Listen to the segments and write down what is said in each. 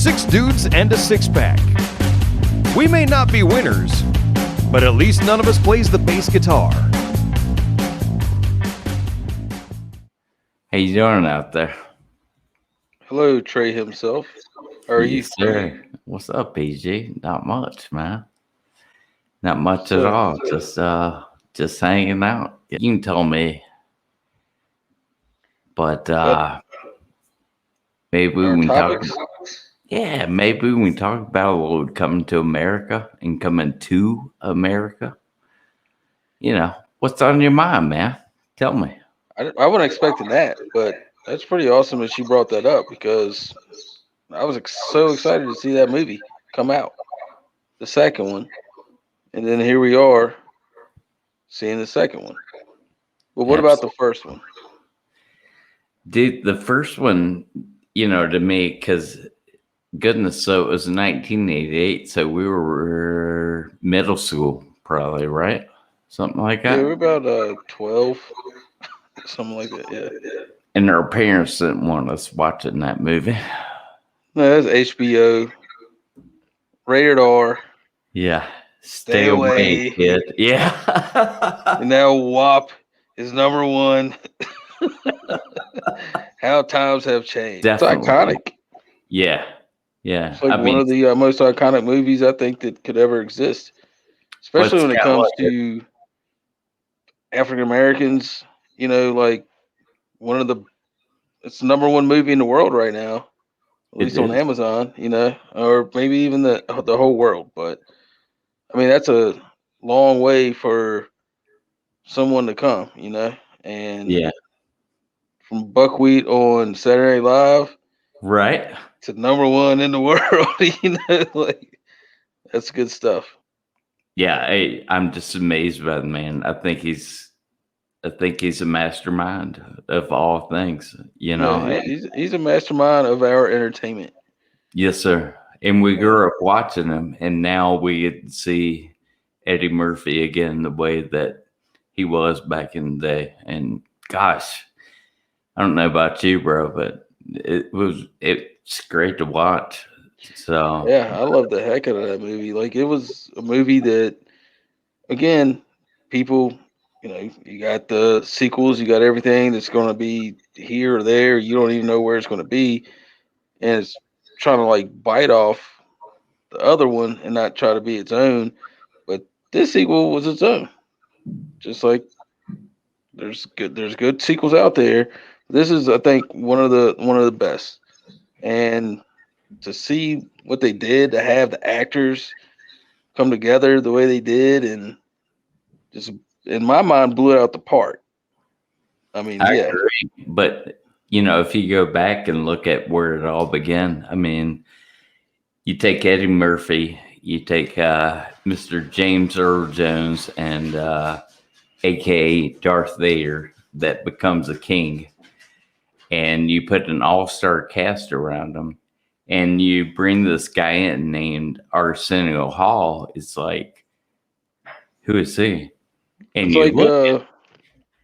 Six dudes and a six-pack. We may not be winners, but at least none of us plays the bass guitar. How you doing out there? Hello, Trey himself. How are you? Yes, sir. What's up, PG? Not much, man. Not much at So- all. Just hanging out. You can tell me. But maybe Our we can topics? talk. Yeah, maybe we can talk about what would come to America and coming to America. You know, what's on your mind, man? Tell me. I wasn't expecting that, but that's pretty awesome that you brought that up because I was so excited to see that movie come out, the second one, and then here we are seeing the second one. Well, what about the first one? Dude, the first one, to me, because goodness, so it was 1988, so we were middle school, probably, right? Something like that. Yeah, we're about 12, something like that. Yeah. And our parents didn't want us watching that movie. No, that's HBO, rated R. Yeah. Stay away. kid. Yeah. And now WAP is number one. How times have changed. Definitely. It's iconic. Yeah. Yeah. It's like one of the most iconic movies I think that could ever exist, especially when it comes to African Americans. Like it's the number one movie in the world right now, at least on Amazon. Or maybe even the whole world. But I mean, that's a long way for someone to come. And yeah. from Buckwheat on Saturday Night Live, right, to number one in the world. Like that's good stuff. Yeah, I'm just amazed by the man. I think he's a mastermind of all things. Yeah, he's a mastermind of our entertainment. Yes, sir. And we grew up watching him, and now we get to see Eddie Murphy again the way that he was back in the day. And gosh, I don't know about you, bro, but it's great to watch. So yeah, I love the heck out of that movie. Like it was a movie that, again, people, you got the sequels, you got everything that's going to be here or there. You don't even know where it's going to be, and it's trying to like bite off the other one and not try to be its own. But this sequel was its own. Just like there's good sequels out there. This is, I think, one of the best. And to see what they did, to have the actors come together the way they did, and just in my mind blew it out the park. I mean, I yeah. agree. But if you go back and look at where it all began, I mean, you take Eddie Murphy, you take Mr. James Earl Jones, and AKA Darth Vader, that becomes a king, and you put an all-star cast around him, and you bring this guy in named Arsenio Hall. It's like, who is he? And It's you like look,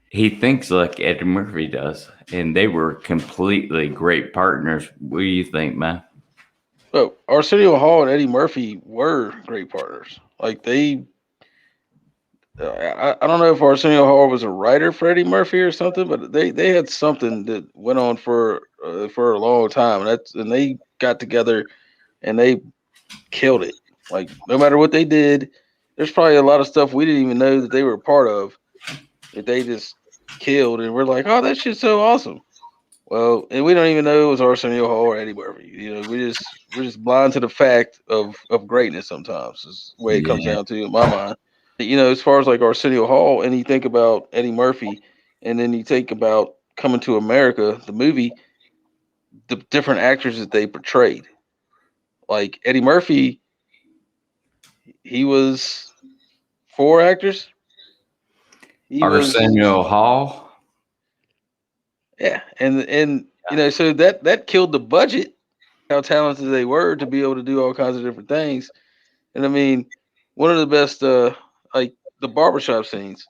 he thinks like Eddie Murphy does, and they were completely great partners. What do you think, man? well, Arsenio Hall and Eddie Murphy were great partners. Like they, I don't know if Arsenio Hall was a writer for Eddie Murphy or something, but they had something that went on for a long time. And they got together and they killed it. Like no matter what they did, there's probably a lot of stuff we didn't even know that they were a part of that they just killed, and we're like, oh, that shit's so awesome. Well, and we don't even know it was Arsenio Hall or Eddie Murphy. We're just blind to the fact of greatness. Sometimes is the way it comes down to in my mind. As far as like Arsenio Hall, and you think about Eddie Murphy, and then you think about Coming to America, the movie, the different actors that they portrayed. Like Eddie Murphy, he was 4 actors. Arsenio Hall. Yeah, and so that killed the budget. How talented they were to be able to do all kinds of different things. And I mean, one of the best, like the barbershop scenes.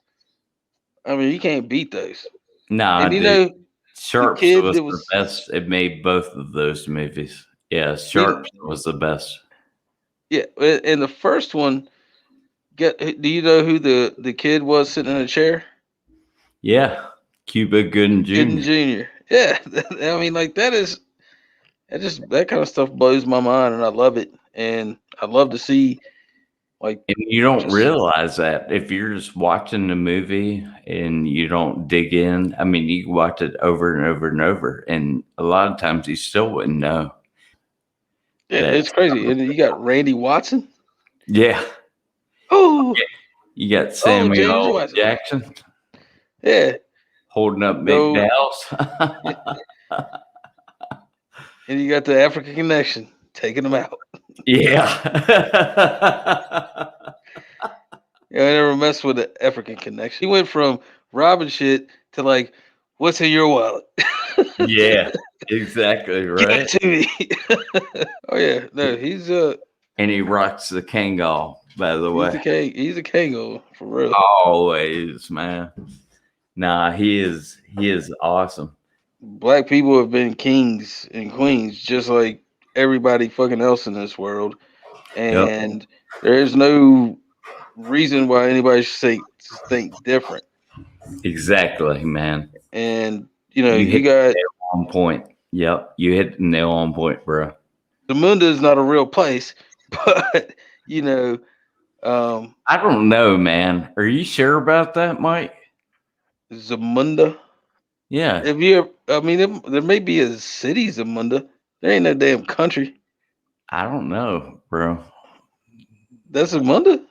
I mean, you can't beat those. Nah, and dude. Sharps was the best. It made both of those movies. Yeah, Sharp was the best. Yeah, and the first one, do you know who the kid was sitting in a chair? Yeah, Cuba Gooding Gooden Jr. Jr. Yeah, I mean, like that kind of stuff blows my mind, and I love it, and I love to see like And you don't just realize that if you're just watching the movie and you don't dig in. I mean, you can watch it over and over and over, and a lot of times you still wouldn't know yeah, that. it's crazy. And then you got Randy Watson. Yeah, Oh, you got oh, James Samuel Watson. Jackson Yeah, holding up no, McDowell's. and you got the African Connection taking him out. Yeah. Yeah, I never messed with the African Connection. He went from robbing shit to like, what's in your wallet? Yeah, exactly Give right. it to me. Oh yeah, no, And he rocks the Kangol, by the he's the way. king. He's a Kango for real. Always, man. Nah, he is awesome. Black people have been kings and queens just like everybody fucking else in this world, Yep. and there is no reason why anybody should think different. Exactly, man. And You you hit got the nail on point. Yep. You hit the nail on point, bro. Zamunda is not a real place, but you know, um, I don't know, man. Are you sure about that, Mike? Zamunda. Yeah. If you, I mean, there may be a city Zamunda. There ain't no damn country. I don't know, bro. That's Zamunda.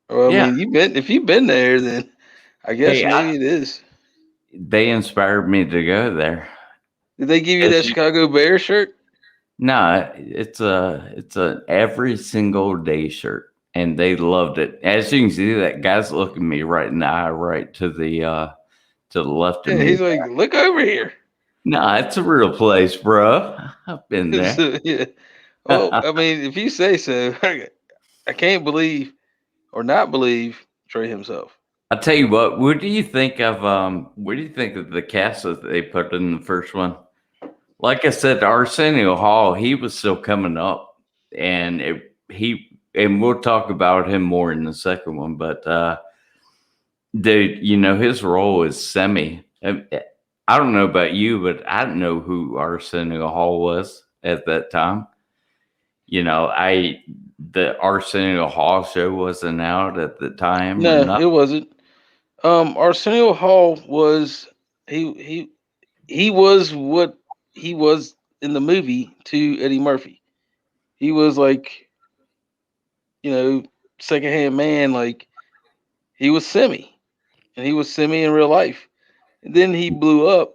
Well, I Yeah. mean, if you've been there, then I guess Hey, maybe it is. they inspired me to go there. Did they give you As that you- Chicago Bear shirt? No, it's a every single day shirt, and they loved it. As you can see, that guy's looking me right in the eye, right to the left of Yeah, me. he's like, look over here. No, it's a real place, bro. I've been there. So, yeah. Well, I mean, if you say so, I can't believe or not believe Trey himself. I'll tell you what. What do you think of the cast that they put in the first one? Like I said, Arsenio Hall, he was still coming up, and we'll talk about him more in the second one. But his role is Semi. I don't know about you, but I didn't know who Arsenio Hall was at that time. The Arsenio Hall show wasn't out at the time or No, not. it wasn't. Arsenio Hall was he was what he was in the movie to Eddie Murphy. He was like, secondhand man. Like he was Semi, and he was Semi in real life. And then he blew up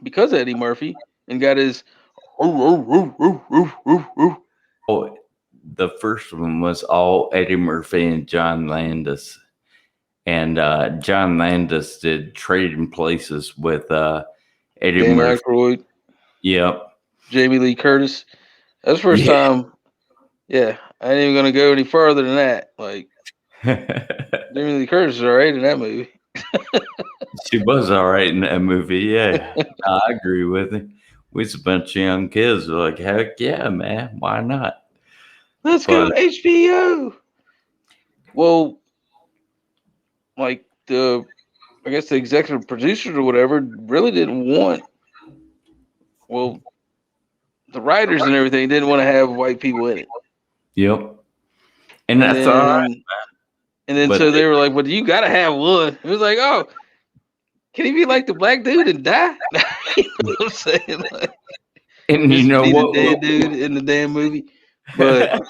because of Eddie Murphy and got his. Oh, the first one was all Eddie Murphy and John Landis. And John Landis did Trading Places with Eddie Dan Murphy. Aykroyd, Yep. Jamie Lee Curtis. That's the first Yeah. time. Yeah, I ain't even gonna go any further than that. Like Jamie Lee Curtis is alright in that movie. She was all right in that movie. Yeah. I agree with you. We was a bunch of young kids. We're like, heck yeah, man. Why not? Let's go But HBO. Well, like I guess the executive producers or whatever really didn't want. Well, the writers and everything didn't want to have white people in it. yep. And And that's all right. then, and then But so they were like, "Well, you gotta have one." It was like, "Oh, can he be like the black dude and die?" You know what I'm saying? Like, and you just know be what? the dead dude in the damn movie. But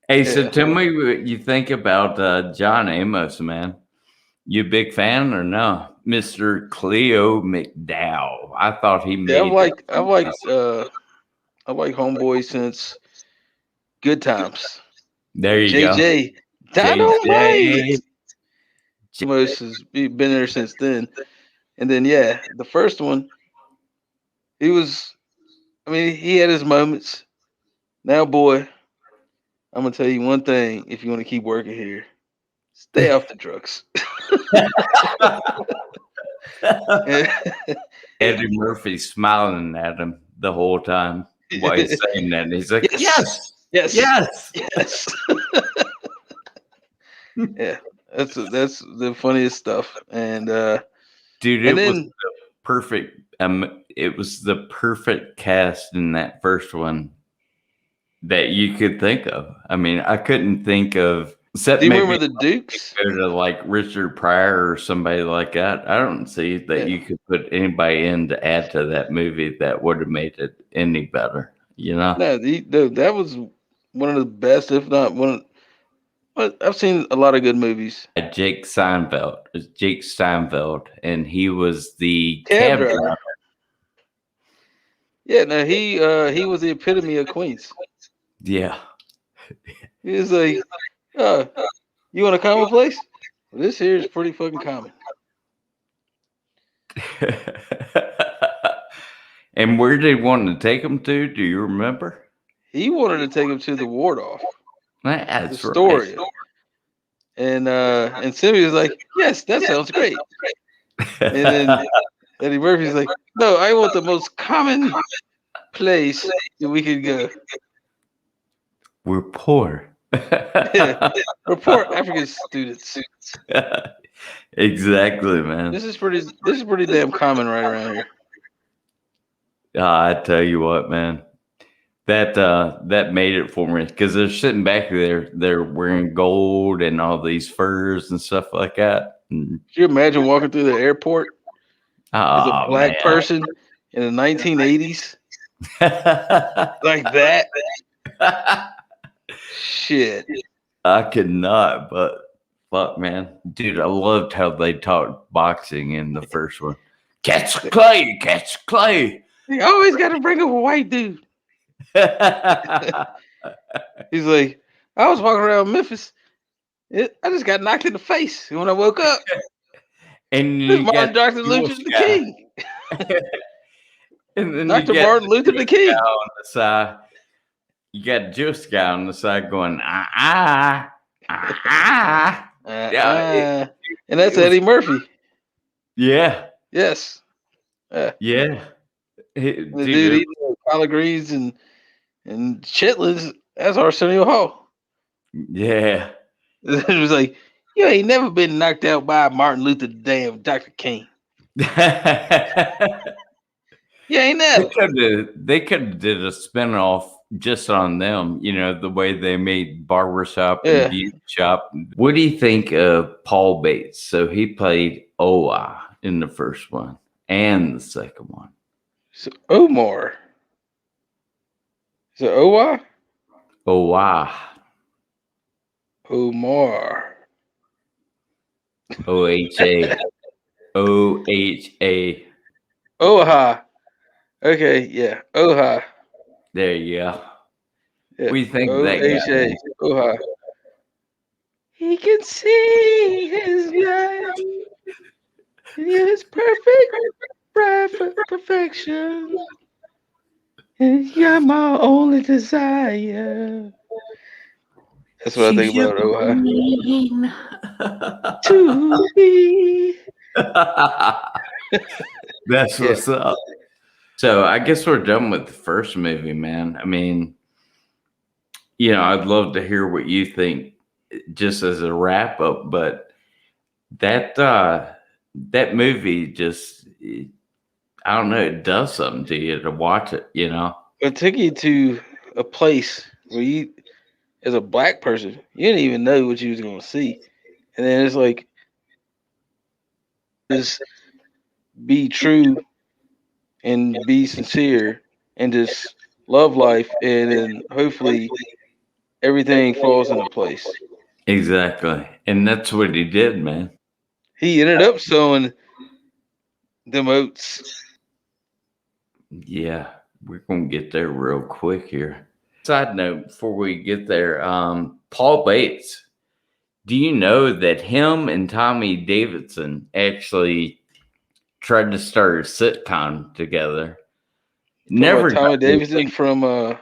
Hey, so yeah, tell me what you think about John Amos, man. You a big fan or no? Mr. Cleo McDowell. I thought he yeah, made that. I like Homeboy since Good Times. There you go. JJ JJ. Dynamite. Most has been there since then. And then yeah, the first one, he was. I mean, he had his moments. Now, boy, I'm gonna tell you one thing. If you want to keep working here, stay off the drugs. Eddie Murphy smiling at him the whole time. while he's saying that. And he's like, yes, yes, yes. yes. Yeah, that's the funniest stuff. And Dude, and it was then the perfect. It was the perfect cast in that first one that you could think of. I mean, I couldn't think of. Except do you maybe remember the Dukes? go to like Richard Pryor or somebody like that. I don't see that you could put anybody in to add to that movie that would have made it any better. You know? No, that was one of the best, if not one. But I've seen a lot of good movies. Jake Steinfeld, and he was the Cab cab driver. driver. Yeah, no, he was the epitome of Queens. Yeah. He was like, you want a common place? Well, this here is pretty fucking common. And where did he want to take him to? Do you remember? He wanted to take him to the Wardolph, That's Astoria. right. And Simmy was like, yes, that sounds great. And then Eddie Murphy's like, no, I want the most common place that we could go. We're poor. We're poor African students. Exactly, man. This is pretty damn common right around here. I tell you what, man. That made it for me because they're sitting back there, they're wearing gold and all these furs and stuff like that. Could you imagine walking through the airport as a black person in the 1980s? Like that? Shit. I could not, but fuck, man. Dude, I loved how they talked boxing in the first one. Catch Clay, catch Clay. You always got to bring up a white dude. He's like, I was walking around Memphis. I just got knocked in the face when I woke up. And This Martin Dr. Luther the King. And then Dr. Martin Luther the King. On the side, you got a Jewish guy on the side going, and that's Eddie Murphy. Yeah. Yes. Yeah. The dude eating collard greens and chitlins. That's Arsenio Hall. Yeah. It was like, you ain't never been knocked out by Martin Luther damn Dr. King. Yeah, ain't that? They could have did a spinoff just on them, you know, the way they made Barbershop and Beauty Shop. What do you think of Paul Bates? So he played Owa in the first one and the second one. So Omar. Is it Owa? Owa. Omar. OHA. OHA. Oha. Okay, yeah. Oha. There you go. Yeah. We think that guy. Oha. He can see his life. His perfect perfection. And you're my only desire. That's what I think about Oha. To be. That's what's up. So I guess we're done with the first movie, man. I mean, you know, I'd love to hear what you think just as a wrap up, but that movie just, I don't know, it does something to you to watch it, you know? It took you to a place where you, as a black person, you didn't even know what you was going to see. And then it's like, just be true and be sincere and just love life, and then hopefully everything falls into place. Exactly. And that's what he did, man. He ended up sowing them oats. Yeah, we're going to get there real quick here. Side note, before we get there, Paul Bates, do you know that him and Tommy Davidson actually tried to start a sitcom together? Never. Tommy Davidson from what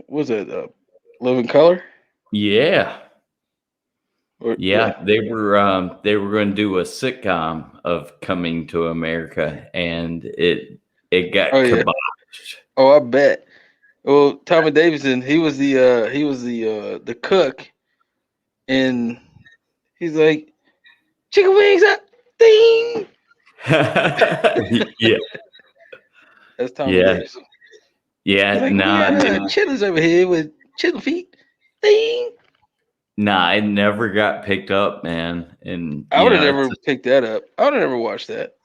was it? Living Color? Yeah. Yeah, they were going to do a sitcom of Coming to America, and it it got Oh yeah. kiboshed. Oh, I bet. Well, Tommy Davidson, he was the cook, and he's like, chicken wings up, ding. Yeah, That's Tommy yeah, Davidson. He's yeah. like, we Nah, got chitlins over here with chicken feet, ding. nah, it never got picked up, man. And I would have never picked that up. I would have never watched that.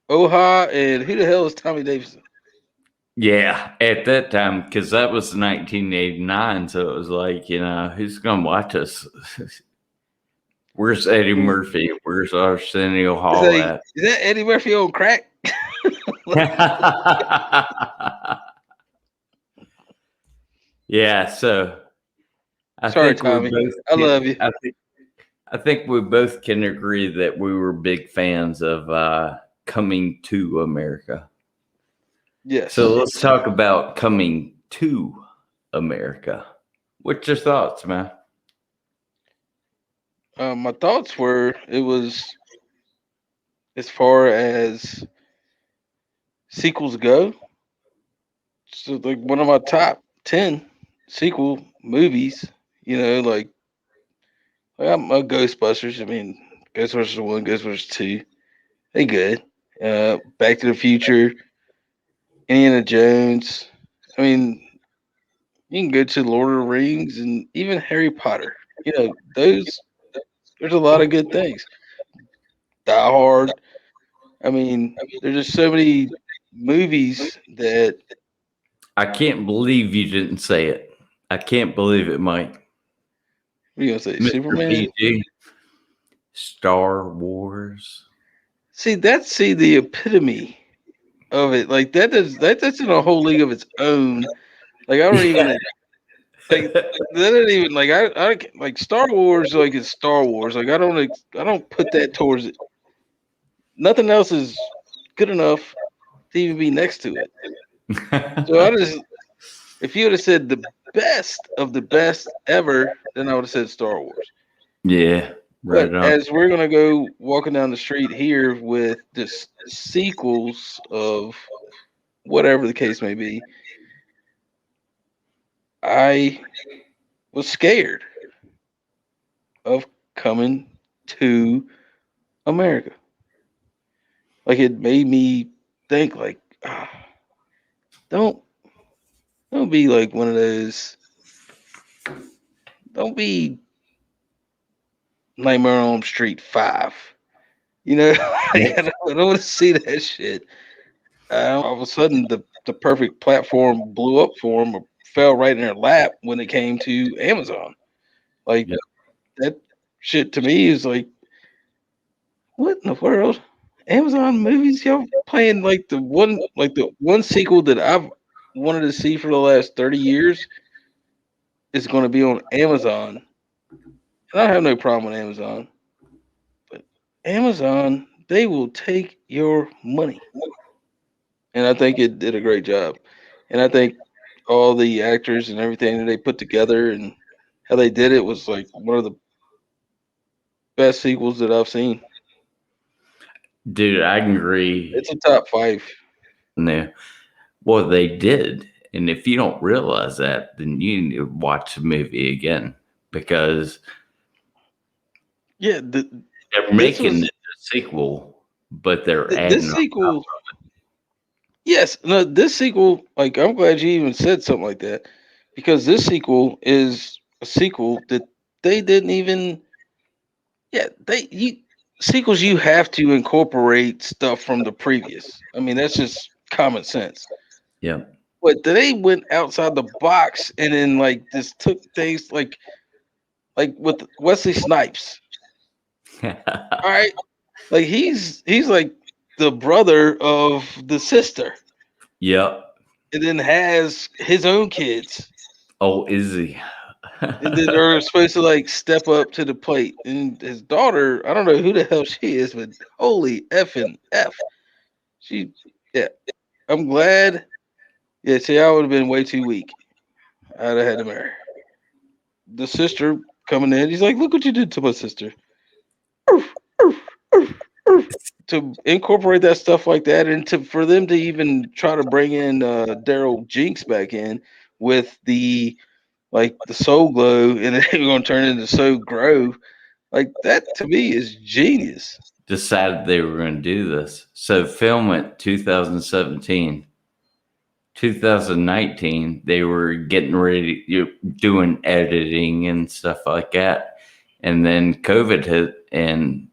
Oha, and who the hell is Tommy Davidson? yeah, at that time, because that was 1989, so it was like, who's gonna watch us? Where's Eddie Murphy? Where's Arsenio It's Hall like, at? is that Eddie Murphy on crack? Yeah, so I Sorry, think we Tommy. both I love you. I think we both can agree that we were big fans of Coming to America. Yes. So let's talk about Coming to America. What's your thoughts, man? My thoughts were it was, as far as sequels go, so like one of my top 10 sequel movies. Like I'm a Ghostbusters. I mean, Ghostbusters 1, Ghostbusters 2, they good. Back to the Future, Indiana Jones. I mean, you can go to Lord of the Rings and even Harry Potter. Those, there's a lot of good things. Die Hard. I mean, there's just so many movies that. I can't believe you didn't say it. I can't believe it, Mike. What are you gonna say? Mr. Superman? PG, Star Wars. See, that's the epitome of it. Like that's in a whole league of its own. Like I don't even like that. Ain't even like I like Star Wars. Like it's Star Wars. Like I don't put that towards it. Nothing else is good enough to even be next to it. So I just, if you would have said the best of the best ever, then I would have said Star Wars. Yeah, right But on. as we're gonna go walking down the street here with just sequels of whatever the case may be, I was scared of coming to America. Like it made me think, like, don't don't be like one of those. Don't be Nightmare on Elm Street 5. Like, I don't want to see that shit. All of a sudden, the perfect platform blew up for them or fell right in their lap when it came to Amazon. Like Yep. that shit to me is like, what in the world? Amazon movies, y'all playing like the one sequel that I've wanted to see for the last 30 years is going to be on Amazon. And I have no problem with Amazon, but Amazon, they will take your money. And I think it did a great job. And I think all the actors and everything that they put together and how they did it was like one of the best sequels that I've seen. Dude, I agree. It's a top 5. No. Well, they did. And if you don't realize that, then you need to watch the movie again because Yeah, they're this making was it a sequel, but they're this adding on. sequel. Yes, no, this sequel. Like, I'm glad you even said something like that because this sequel is a sequel that they didn't even. Yeah, sequels, you have to incorporate stuff from the previous. I mean, that's just common sense. Yeah. But they went outside the box and then like just took things like with Wesley Snipes. All right, like he's like the brother of the sister, Yep. and then has his own kids, Oh, is he? and then they're supposed to like step up to the plate. And his daughter, I don't know who the hell she is, but holy effing f, she, yeah. I'm glad. Yeah, see, I would have been way too weak. I'd have had to marry her. The sister coming in, he's like, "Look what you did to my sister." Oof, oof, oof, oof. to incorporate that stuff like that, and for them to even try to bring in Daryl Jinx back in with the Soul Glow, and then they're gonna turn into Soul Grove. Like that to me is genius. Decided they were going to do this. So film it 2017. 2019, they were getting ready, doing editing and stuff like that. And then COVID hit, and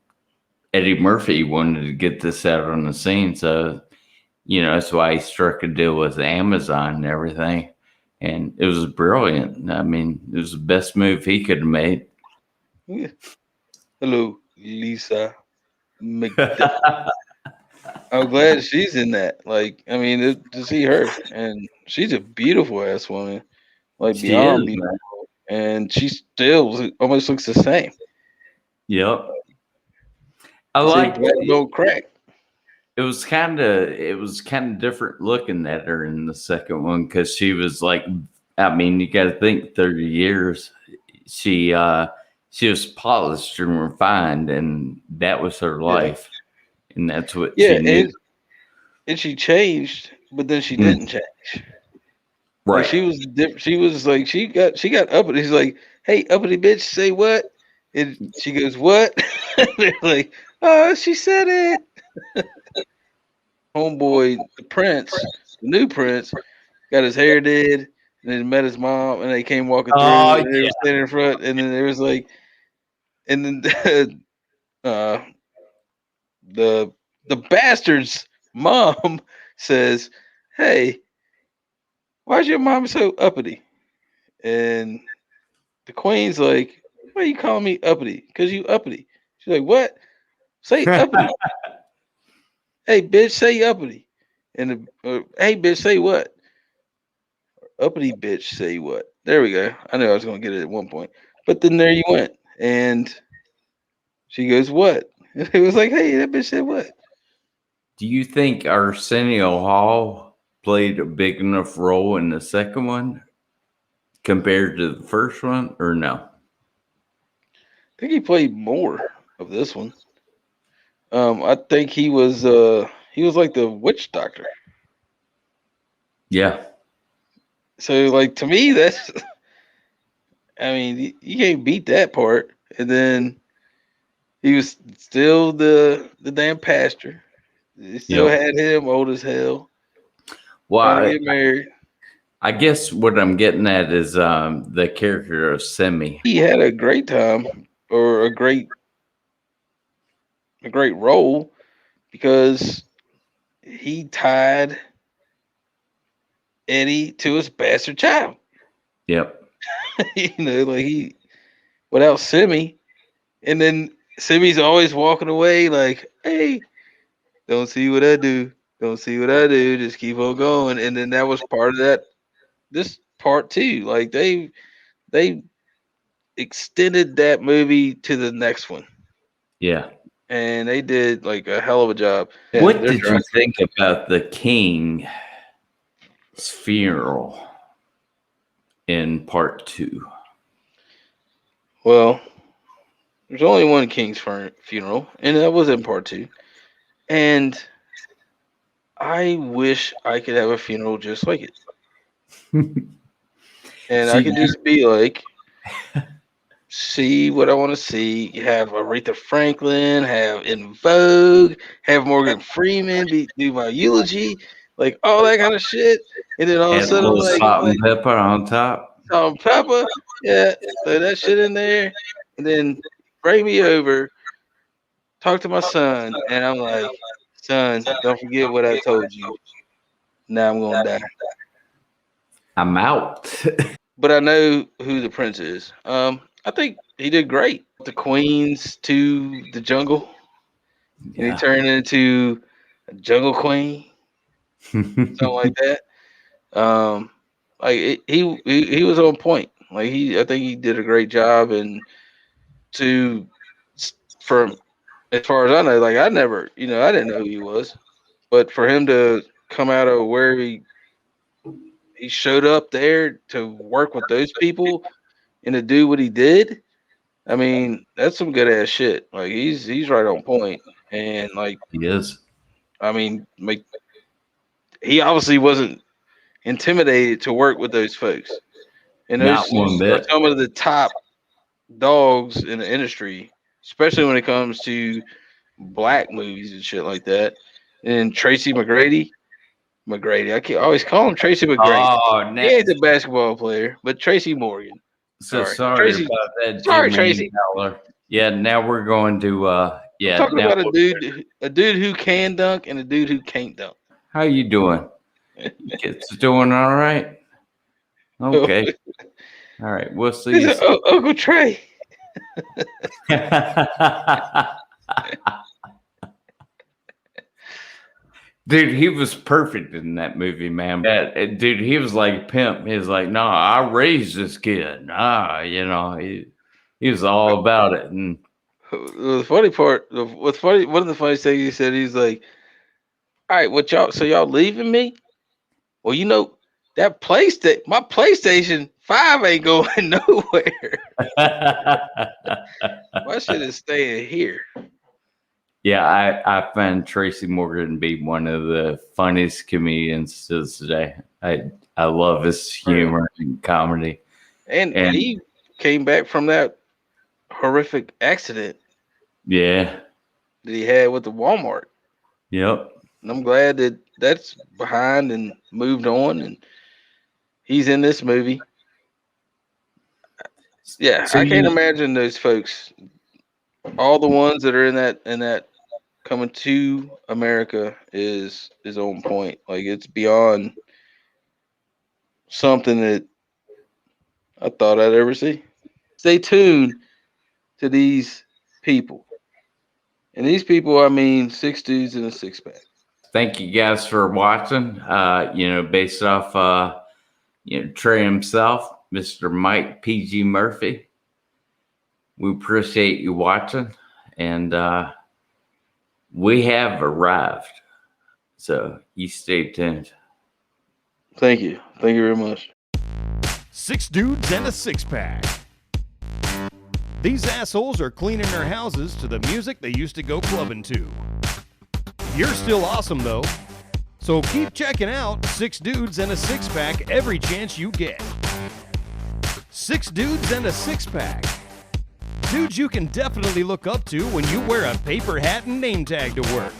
Eddie Murphy wanted to get this out on the scene. So, that's why he struck a deal with Amazon and everything. And it was brilliant. I mean, it was the best move he could have made. Yeah. Hello, Lisa McDuck. I'm glad she's in that. Like, I mean, to see her, and she's a beautiful ass woman, like She beyond is, beautiful, man. and she still almost looks the same. Yep. I Say like black don't crack. it was kind of different looking at her in the second one, because she was like, I mean, you got to think 30 years. She was polished and refined, and that was her life, and that's what Yeah, she knew. and she changed, but then she Mm, didn't change. Like right. she was different. She was like she got uppity. She's like, "Hey, uppity bitch, say what?" And she goes, "What?" They're like, "Oh, she said it." Homeboy, the prince, the new prince, got his hair did, and then met his mom, and they came walking through, Oh and they were standing in front, and then there was like, and then uh, the the bastard's mom says, "Hey, why's your mom so uppity?" And the queen's like, "Why you calling me uppity? Cause you uppity." She's like, "What? Say yeah. uppity. Hey, bitch, say uppity." And hey, bitch, say what? Uppity bitch, say what? There we go. I knew I was gonna get it at one point, but then there you went, and she goes, "What?" And it was like, "Hey, that bitch said what?" Do you think Arsenio Hall played a big enough role in the second one compared to the first one, or no? I think he played more of this one. I think he was like the witch doctor. Yeah. So like to me, that's I mean, you can't beat that part. And then he was still the damn pastor. They still Yep. had him old as hell, Well, trying to get married. I guess what I'm getting at is the character of Semi. He had a great time or a great role because he tied Eddie to his bastard child. Yep. Like he without Simi, and then Simi's always walking away like, "Hey, don't see what I do, don't see what I do, just keep on going." And then that was part of that. This part too, like they extended that movie to the next one, Yeah. and they did like a hell of a job. Yeah, What they're did you trying. think about the king's funeral in part two? Well, there's only one king's funeral, and that was in part two. And I wish I could have a funeral just like it, and I See, could just be like, see what I want to see. Have Aretha Franklin, have In Vogue, have Morgan Freeman do my eulogy, like all that kind of shit. And then all of a add a sudden, little like salt and pepper on top. Salt and pepper, yeah, throw that shit in there, and then bring me over, talk to my son, and I'm like, son, don't forget what I told you. Now I'm gonna die. I'm out. But I know who the prince is. I think he did great. The queens to the jungle, and he Yeah. turned into a jungle queen, something like that. Like he was on point. Like I think he did a great job. And to from as far as I know, like I never, I didn't know who he was, but for him to come out of where he showed up there to work with those people and to do what he did, I mean, that's some good ass shit. Like he's right on point. And like, He is. I mean, like, he obviously wasn't intimidated to work with those folks. And Not those one are bit. some of the top dogs in the industry, especially when it comes to black movies and shit like that. And Tracy McGrady, I can't always call him Tracy McGrady. Oh, He ain't the basketball player, but Tracy Morgan. so Sorry. sorry Tracy, about that, sorry, Jimmy Tracy. Fowler. Yeah, now we're going to I'm talking about a dude who can dunk and a dude who can't dunk. How you doing? Kids doing all right? Okay. All right. We'll see you soon. Uncle Trey. Dude, he was perfect in that movie, man. Dude, he was like a pimp. He was like, "No, I raised this kid." He was all about it. And The funny part, what's funny, one of the funny things he said, he's like, "All right, what y'all? So y'all leaving me? Well, you know that my PlayStation 5 ain't going nowhere. My shit is staying here." yeah, I find Tracy Morgan to be one of the funniest comedians to this day. I love his humor and comedy. And he came back from that horrific accident Yeah. that he had with the Walmart. Yep. And I'm glad that that's behind and moved on, and he's in this movie. Yeah, So I can't imagine those folks, all the ones that are in that Coming to America is on point. Like, it's beyond something that I thought I'd ever see. Stay tuned to these people. And these people, I mean, 6 dudes in a 6-pack. Thank you guys for watching. Based off Trey himself, Mr. Mike PG Murphy. We appreciate you watching, and we have arrived. So you stay tuned. Thank you. Thank you very much. 6 dudes and a 6-pack. These assholes are cleaning their houses to the music they used to go clubbing to. You're still awesome, though. So keep checking out 6 dudes and a 6-pack every chance you get. 6 dudes and a 6-pack. Dudes you can definitely look up to when you wear a paper hat and name tag to work.